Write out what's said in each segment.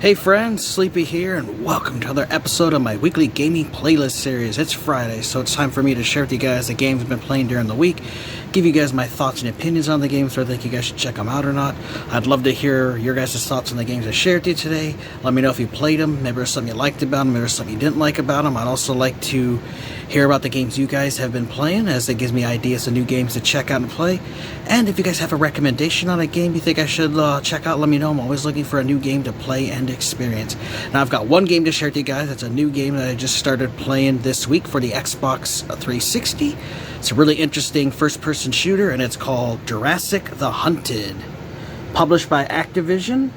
Hey friends, Sleepy here, and welcome to another episode of my weekly gaming playlist series. It's Friday, so it's time for me to share with you guys the games I've been playing during the week, give you guys my thoughts and opinions on the games, whether I think you guys should check them out or not. I'd love to hear your guys' thoughts on the games I shared with you today. Let me know if you played them, maybe there's something you liked about them, maybe there's something you didn't like about them. I'd also like to hear about the games you guys have been playing, as it gives me ideas of new games to check out and play. And if you guys have a recommendation on a game you think I should check out, let me know. I'm always looking for a new game to play and experience. Now I've got one game to share with you guys. It's a new game that I just started playing this week for the Xbox 360. It's a really interesting first-person shooter, and it's called Jurassic the Hunted, published by Activision,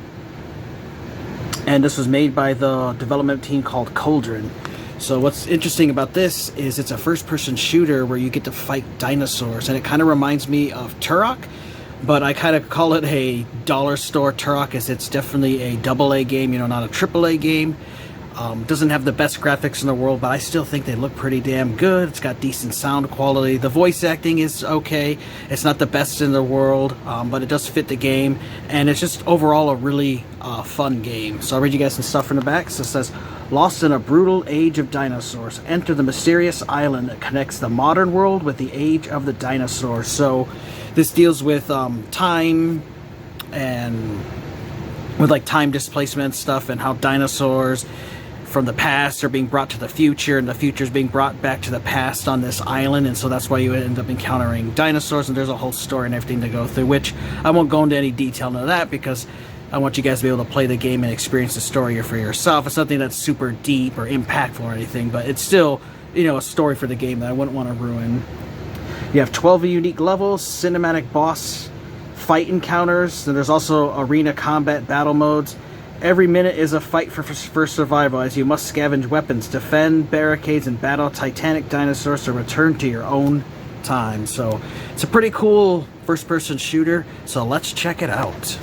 and this was made by the development team called Cauldron. So what's interesting about this is it's a first-person shooter where you get to fight dinosaurs, and it kind of reminds me of Turok, but I kind of call it a dollar store Turok, as it's definitely a AA game, you know, not a AAA game. Doesn't have the best graphics in the world, but I still think they look pretty damn good. It's got decent sound quality. The voice acting is okay. It's not the best in the world, but it does fit the game, and it's just overall a really fun game. So I'll read you guys some stuff from the back. So it says, lost in a brutal age of dinosaurs, enter the mysterious island that connects the modern world with the age of the dinosaurs. So this deals with time, and with like time displacement stuff, and how dinosaurs from the past are being brought to the future, and the future is being brought back to the past on this island, and so that's why you end up encountering dinosaurs, and there's a whole story and everything to go through, which I won't go into any detail into that because I want you guys to be able to play the game and experience the story for yourself. It's nothing that's super deep or impactful or anything, but it's still, you know, a story for the game that I wouldn't want to ruin. You have 12 unique levels, cinematic boss fight encounters, and there's also arena combat battle modes. Every minute is a fight for survival, as you must scavenge weapons, defend barricades, and battle titanic dinosaurs to return to your own time. So it's a pretty cool first-person shooter, so let's check it out.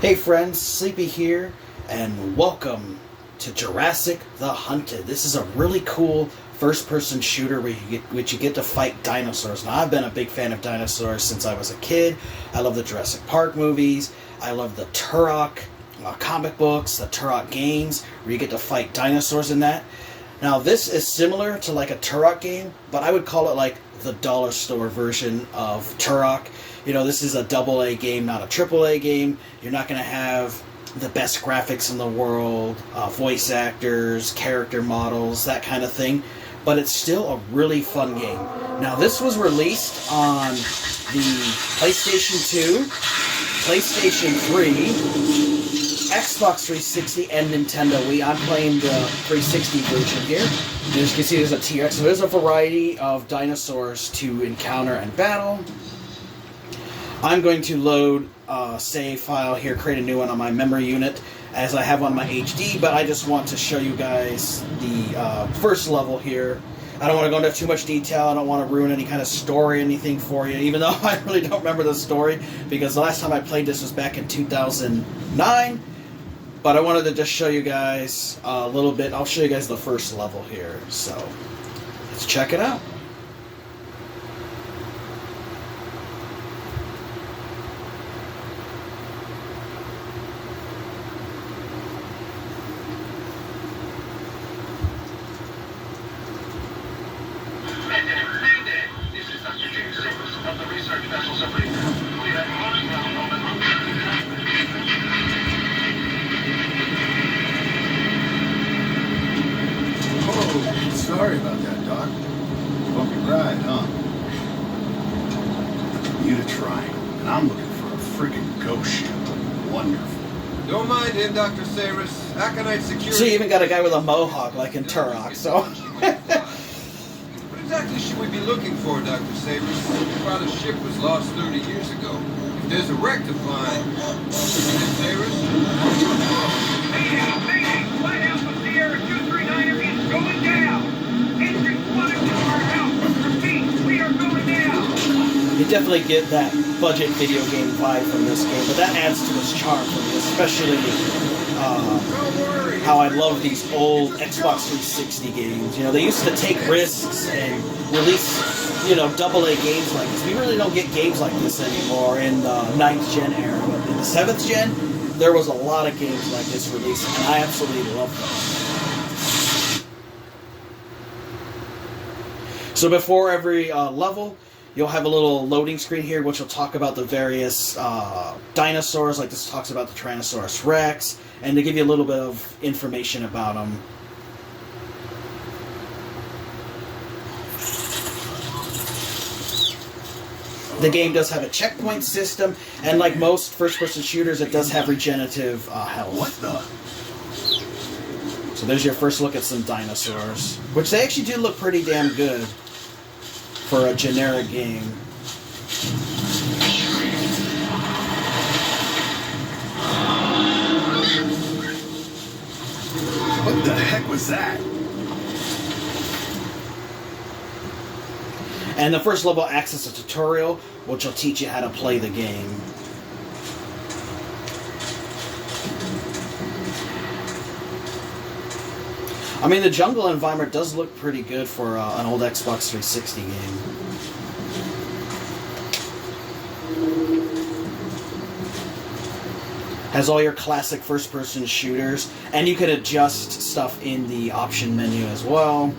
Hey friends, Sleepy here, and welcome to Jurassic the Hunted. This is a really cool first-person shooter where you get to fight dinosaurs. Now, I've been a big fan of dinosaurs since I was a kid. I love the Jurassic Park movies. I love the Turok comic books, the Turok games, where you get to fight dinosaurs in that. Now, this is similar to like a Turok game, but I would call it like the dollar store version of Turok. You know, this is a AA game, not a AAA game. You're not going to have the best graphics in the world, voice actors, character models, that kind of thing. But it's still a really fun game. Now, this was released on the PlayStation 2, PlayStation 3, Xbox 360, and Nintendo Wii. I'm playing the 360 version here. As you can see, there's a T-Rex. So there's a variety of dinosaurs to encounter and battle. I'm going to load a save file here, create a new one on my memory unit, as I have on my HD, but I just want to show you guys the first level here. I don't want to go into too much detail. I don't want to ruin any kind of story or anything for you, even though I really don't remember the story, because the last time I played this was back in 2009. But I wanted to just show you guys a little bit. I'll show you guys the first level here, so let's check it out. Sorry about that, Doc. Bumpy ride, huh? You to try, and I'm looking for a friggin' ghost ship. Wonderful. Don't mind him, Dr. Saris. Aconite security. So you even got a guy with a mohawk like in Turok, so. What exactly should we be looking for, Dr. Sabers? Your father's ship was lost 30 years ago. If there's a wreck to find... Mr. Sabers? Mayday! Flight Alpha Sierra 239er is going down! Engine 1 and 2 are out! Repeat, we are going down! You definitely get that budget video game vibe from this game, but that adds to its charm for me, especially how I love these old Xbox 360 games. You know, they used to take risks and release, you know, AA games like this. We really don't get games like this anymore in the 9th gen era, but in the 7th gen, there was a lot of games like this released, and I absolutely love them. So before every level, you'll have a little loading screen here, which will talk about the various dinosaurs, like this talks about the Tyrannosaurus Rex, and to give you a little bit of information about them. The game does have a checkpoint system, and like most first-person shooters, it does have regenerative health. What the? So there's your first look at some dinosaurs, which they actually do look pretty damn good for a generic game. What the heck was that? And the first level acts as a tutorial, which will teach you how to play the game. I mean, the jungle environment does look pretty good for an old Xbox 360 game. Has all your classic first-person shooters, and you can adjust stuff in the option menu as well.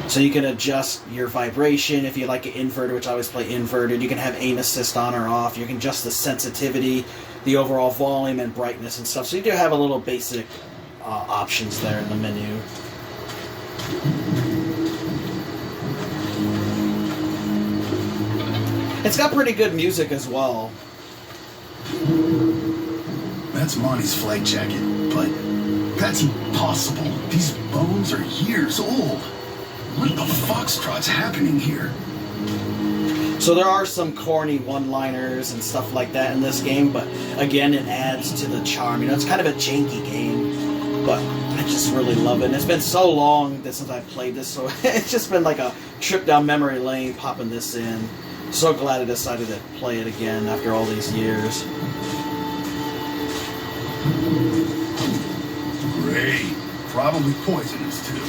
So you can adjust your vibration if you like it inverted, which I always play inverted. You can have aim assist on or off. You can adjust the sensitivity, the overall volume and brightness and stuff. So you do have a little basic options there in the menu. It's got pretty good music as well. That's Monty's flight jacket, but that's impossible. These bones are years old. What the foxtrot's happening here? So there are some corny one-liners and stuff like that in this game, but again, it adds to the charm. You know, it's kind of a janky game, but I just really love it. And it's been so long since I played this, so it's just been like a trip down memory lane popping this in. So glad I decided to play it again after all these years. Great. Probably poisonous, too.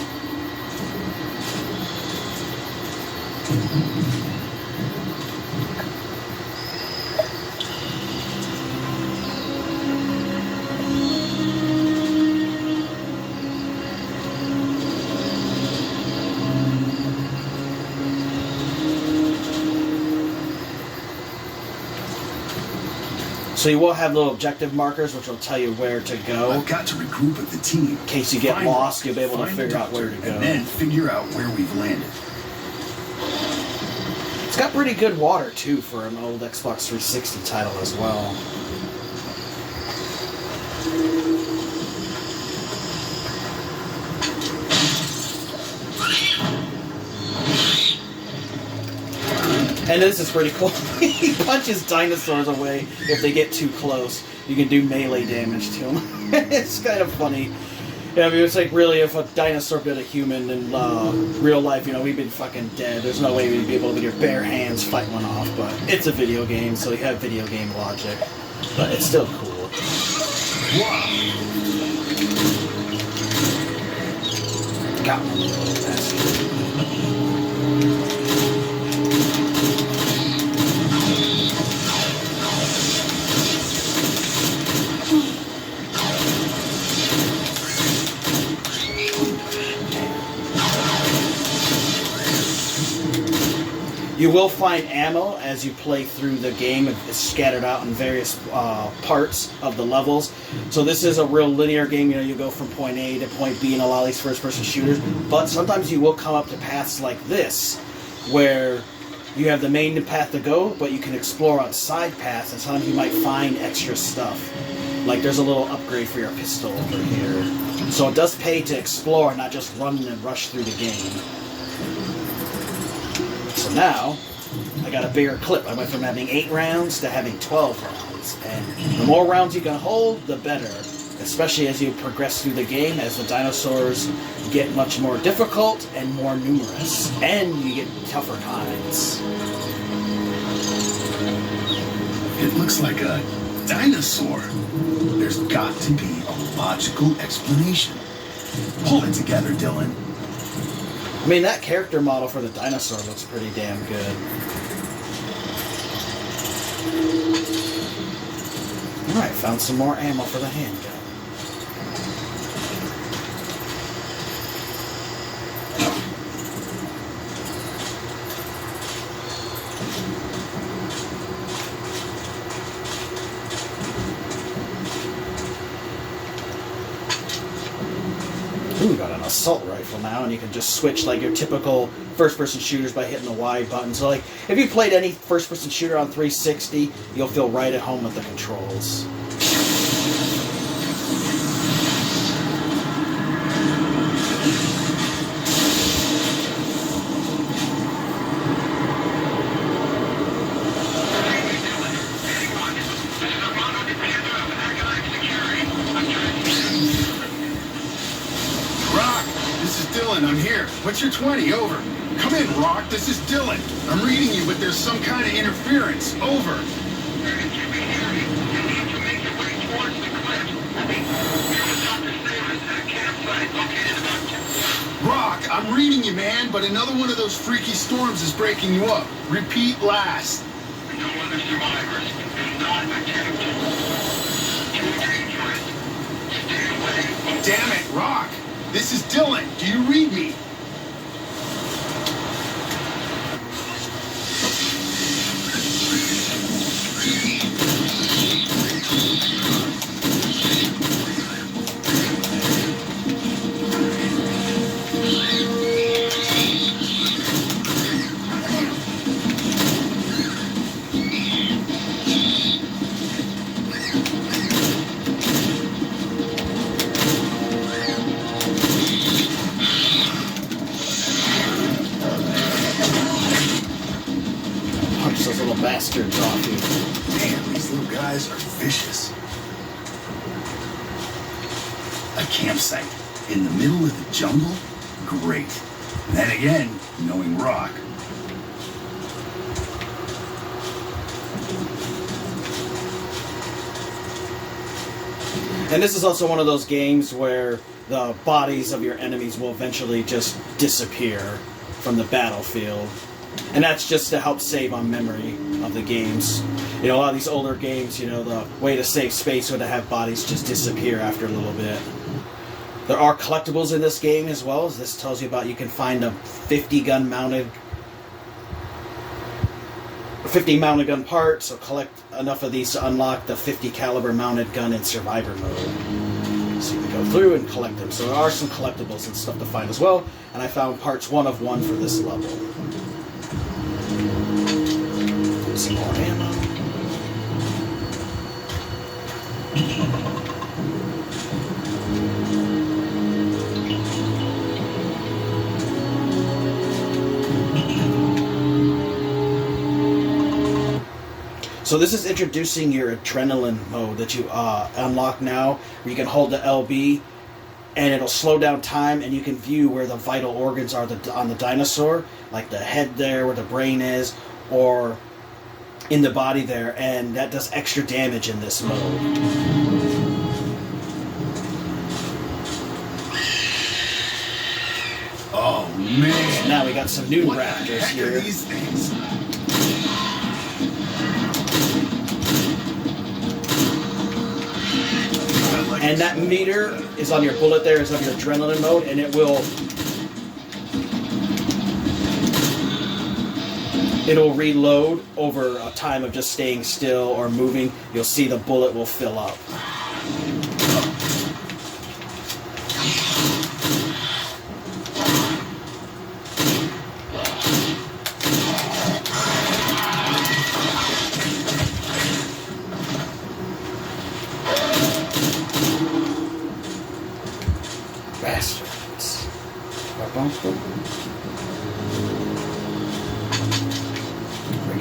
So you will have little objective markers, which will tell you where to go. I've got to regroup with the team. In case you get lost, you'll be able to figure out where to go. And then figure out where we've landed. It's got pretty good water, too, for an old Xbox 360 title as well. And this is pretty cool. He punches dinosaurs away if they get too close. You can do melee damage to them. It's kind of funny. Yeah, I mean, it's like, really, if a dinosaur bit a human in real life, you know, we'd been fucking dead. There's no way we'd be able to with your bare hands fight one off, but it's a video game, so you have video game logic. But it's still cool. Got one little bastard. You will find ammo as you play through the game. It's scattered out in various parts of the levels. So this is a real linear game. You know, you go from point A to point B in a lot of these first-person shooters. But sometimes you will come up to paths like this, where you have the main path to go, but you can explore on side paths, and sometimes you might find extra stuff. Like there's a little upgrade for your pistol over here. So it does pay to explore, not just run and rush through the game. So now, I got a bigger clip. I went from having 8 rounds to having 12 rounds. And the more rounds you can hold, the better. Especially as you progress through the game, as the dinosaurs get much more difficult and more numerous. And you get tougher kinds. It looks like a dinosaur. There's got to be a logical explanation. Pull it together, Dylan. I mean, that character model for the dinosaur looks pretty damn good. Alright, found some more ammo for the handgun. Ooh, we got an assault rifle now, and you can just switch like your typical first-person shooters by hitting the Y button. So, like, if you played any first-person shooter on 360, you'll feel right at home with the controls. I'm here. What's your 20? Over. Come in, Rock. This is Dylan. I'm reading you, but there's some kind of interference. Over. Rock, I'm reading you, man, but another one of those freaky storms is breaking you up. Repeat last. No other survivors. Not attempt. Too dangerous. Stay away. Damn it, Rock. This is Dylan. Do you read me? Those little bastards off you. Damn, these little guys are vicious. A campsite in the middle of the jungle? Great. Then again, knowing Rock. And this is also one of those games where the bodies of your enemies will eventually just disappear from the battlefield. And that's just to help save on memory of the games. You know, a lot of these older games, you know, the way to save space would to have bodies just disappear after a little bit. There are collectibles in this game as well, as this tells you about. You can find a 50 mounted gun part, so collect enough of these to unlock the 50 caliber mounted gun in survivor mode. So you can go through and collect them. So there are some collectibles and stuff to find as well, and I found parts 1 of 1 for this level. Some more ammo. So this is introducing your adrenaline mode that you unlock now, where you can hold the LB and it'll slow down time, and you can view where the vital organs are on the dinosaur, like the head there where the brain is, or in the body there, and that does extra damage in this mode. Oh man! So now we got some new What raptors the heck here. are these things? And that meter is on your bullet there, is on your adrenaline mode, and it'll reload over a time of just staying still or moving. You'll see the bullet will fill up.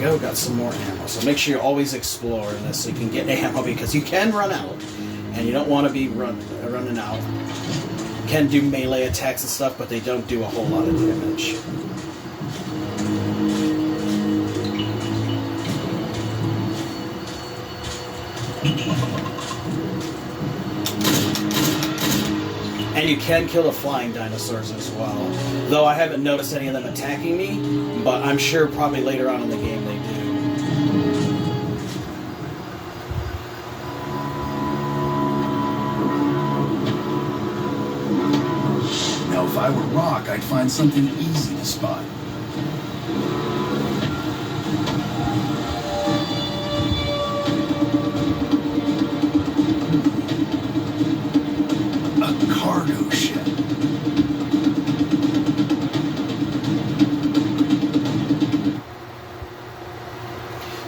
go, got some more ammo. So make sure you always explore in this so you can get ammo, because you can run out, and you don't want to be running out. You can do melee attacks and stuff, but they don't do a whole lot of damage. And you can kill the flying dinosaurs as well. Though I haven't noticed any of them attacking me, but I'm sure probably later on in the game they do. Now, if I were Rock, I'd find something easy to spot. A cargo ship.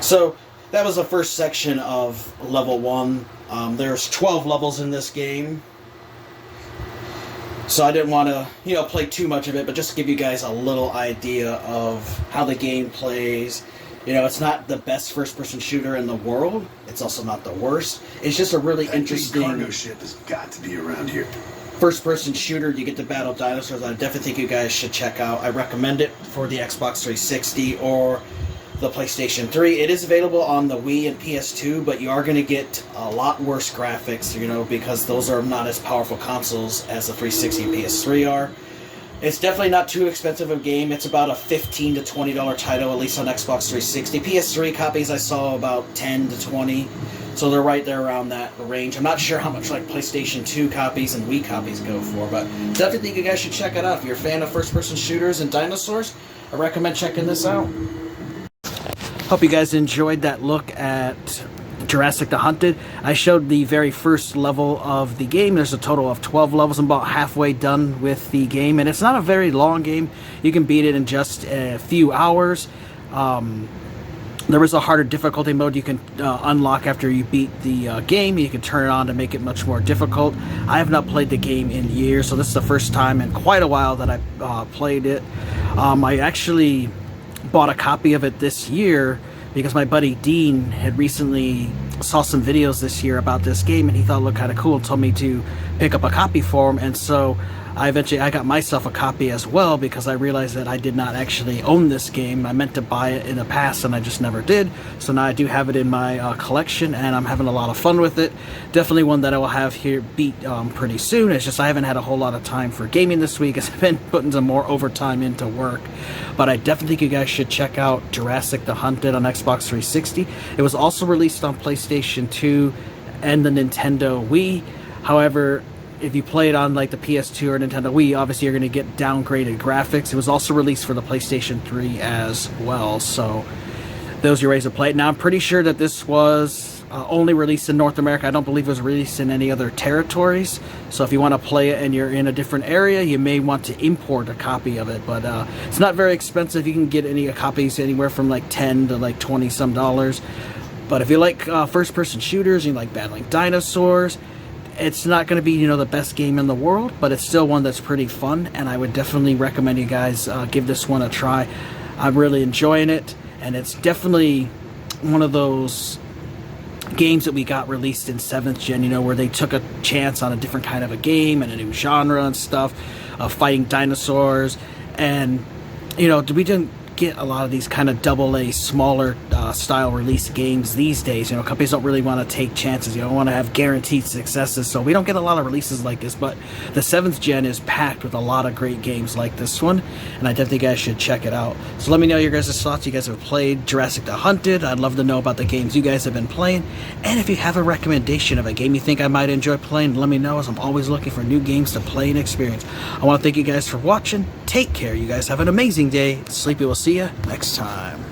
So that was the first section of level 1. There's 12 levels in this game. So I didn't want to, play too much of it, but just to give you guys a little idea of how the game plays. It's not the best first-person shooter in the world. It's also not the worst. It's just a really interesting cargo ship has got to be around here. First-person shooter. You get to battle dinosaurs. I definitely think you guys should check out. I recommend it for the Xbox 360 or the PlayStation 3. It is available on the Wii and PS2, but you are going to get a lot worse graphics, because those are not as powerful consoles as the 360 and PS3 are. It's definitely not too expensive a game. It's about a $15 to $20 title, at least on Xbox 360. PS3 copies I saw about $10 to $20, so they're right there around that range. I'm not sure how much like PlayStation 2 copies and Wii copies go for, but definitely think you guys should check it out. If you're a fan of first-person shooters and dinosaurs, I recommend checking this out. Hope you guys enjoyed that look at Jurassic the Hunted. I showed the very first level of the game. There's a total of 12 levels. I'm about halfway done with the game, and it's not a very long game. You can beat it in just a few hours. There is a harder difficulty mode you can unlock after you beat the game. You can turn it on to make it much more difficult. I have not played the game in years, so this is the first time in quite a while that I played it. I actually bought a copy of it this year because my buddy Dean had recently saw some videos this year about this game, and he thought it looked kind of cool and told me to pick up a copy for him. And so I got myself a copy as well, because I realized that I did not actually own this game. I meant to buy it in the past and I just never did. So now I do have it in my collection, and I'm having a lot of fun with it. Definitely one that I will have here beat pretty soon. It's just I haven't had a whole lot of time for gaming this week, as I've been putting some more overtime into work. But I definitely think you guys should check out Jurassic the Hunted on Xbox 360. It was also released on PlayStation 2 and the Nintendo Wii. However, if you play it on like the PS2 or Nintendo Wii, obviously you're going to get downgraded graphics. It was also released for the PlayStation 3 as well, so those are your ways to play it. Now, I'm pretty sure that this was only released in North America. I don't believe it was released in any other territories, so if you want to play it and you're in a different area, you may want to import a copy of it, but it's not very expensive. You can get any copies anywhere from like $10 to like $20 some dollars. But if you like first-person shooters and you like battling dinosaurs, it's not going to be, the best game in the world, but it's still one that's pretty fun, and I would definitely recommend you guys give this one a try. I'm really enjoying it, and it's definitely one of those games that we got released in 7th gen, where they took a chance on a different kind of a game and a new genre and stuff, fighting dinosaurs, and, we didn't get a lot of these kind of AA smaller style release games these days. Companies don't really want to take chances. You don't want to have guaranteed successes, so we don't get a lot of releases like this. But the 7th gen is packed with a lot of great games like this one, and I definitely guys should check it out. So let me know your guys' thoughts. You guys have played Jurassic the Hunted. I'd love to know about the games you guys have been playing, and if you have a recommendation of a game you think I might enjoy playing, let me know, as I'm always looking for new games to play and experience. I want to thank you guys for watching. Take care. You guys have an amazing day. Sleepy will see you next time.